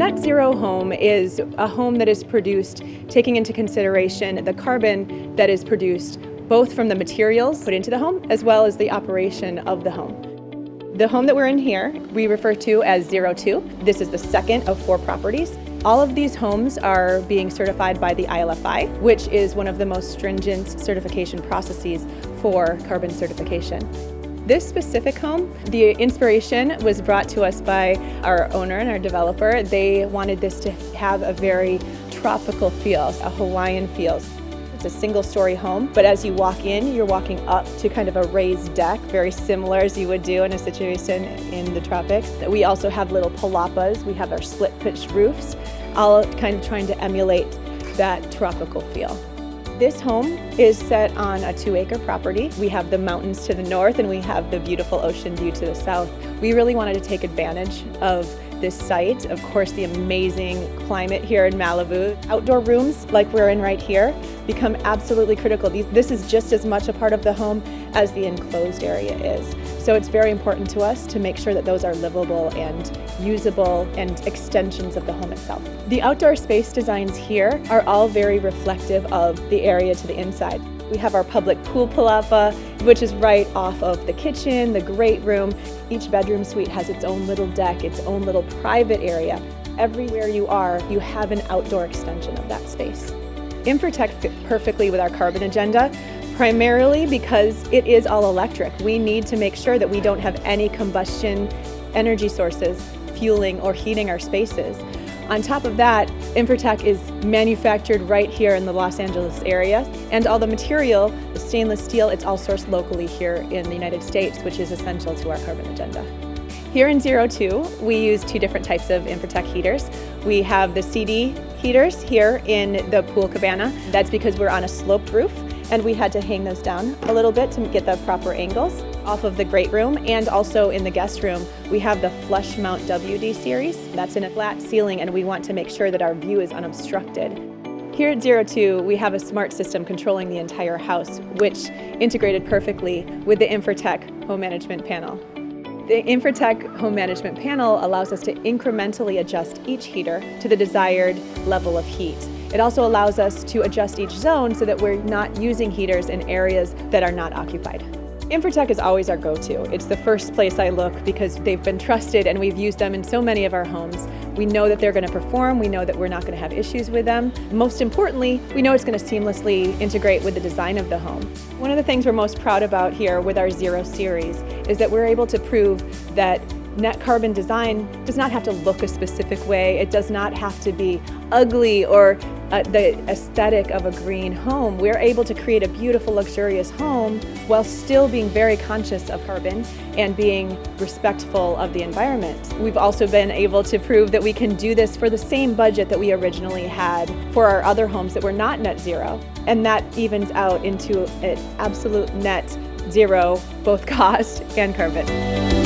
net zero home is a home that is produced taking into consideration the carbon that is produced both from the materials put into the home as well as the operation of the home. The home that we're in here, we refer to as 02. This is the second of 4 properties. All of these homes are being certified by the ILFI, which is one of the most stringent certification processes for carbon certification. This specific home, the inspiration was brought to us by our owner and our developer. They wanted this to have a very tropical feel, a Hawaiian feel. It's a single-story home, but as you walk in, you're walking up to kind of a raised deck, very similar as you would do in a situation in the tropics. We also have little palapas. We have our split-pitch roofs, all kind of trying to emulate that tropical feel. This home is set on a 2-acre property. We have the mountains to the north and we have the beautiful ocean view to the south. We really wanted to take advantage of this site. Of course, the amazing climate here in Malibu. Outdoor rooms like we're in right here become absolutely critical. This is just as much a part of the home as the enclosed area is. So it's very important to us to make sure that those are livable and usable and extensions of the home itself. The outdoor space designs here are all very reflective of the area to the inside. We have our public pool palapa, which is right off of the kitchen, the great room. Each bedroom suite has its own little deck, its own little private area. Everywhere you are, you have an outdoor extension of that space. Infratech fit perfectly with our carbon agenda, primarily because it is all electric. We need to make sure that we don't have any combustion energy sources fueling or heating our spaces. On top of that, Infratech is manufactured right here in the Los Angeles area, and all the material, the stainless steel, it's all sourced locally here in the United States, which is essential to our carbon agenda. Here in 02, we use 2 different types of Infratech heaters. We have the CD heaters here in the pool cabana. That's because we're on a sloped roof, and we had to hang those down a little bit to get the proper angles off of the great room. And also in the guest room, we have the flush mount WD-Series. That's in a flat ceiling, and we want to make sure that our view is unobstructed. Here at 02, we have a smart system controlling the entire house, which integrated perfectly with the Infratech Home Management Panel. The Infratech Home Management Panel allows us to incrementally adjust each heater to the desired level of heat. It also allows us to adjust each zone so that we're not using heaters in areas that are not occupied. Infratech is always our go-to. It's the first place I look because they've been trusted and we've used them in so many of our homes. We know that they're going to perform. We know that we're not going to have issues with them. Most importantly, we know it's going to seamlessly integrate with the design of the home. One of the things we're most proud about here with our 0 series is that we're able to prove that net carbon design does not have to look a specific way. It does not have to be ugly or the aesthetic of a green home. We're able to create a beautiful, luxurious home while still being very conscious of carbon and being respectful of the environment. We've also been able to prove that we can do this for the same budget that we originally had for our other homes that were not net zero. And that evens out into an absolute net zero, both cost and carbon.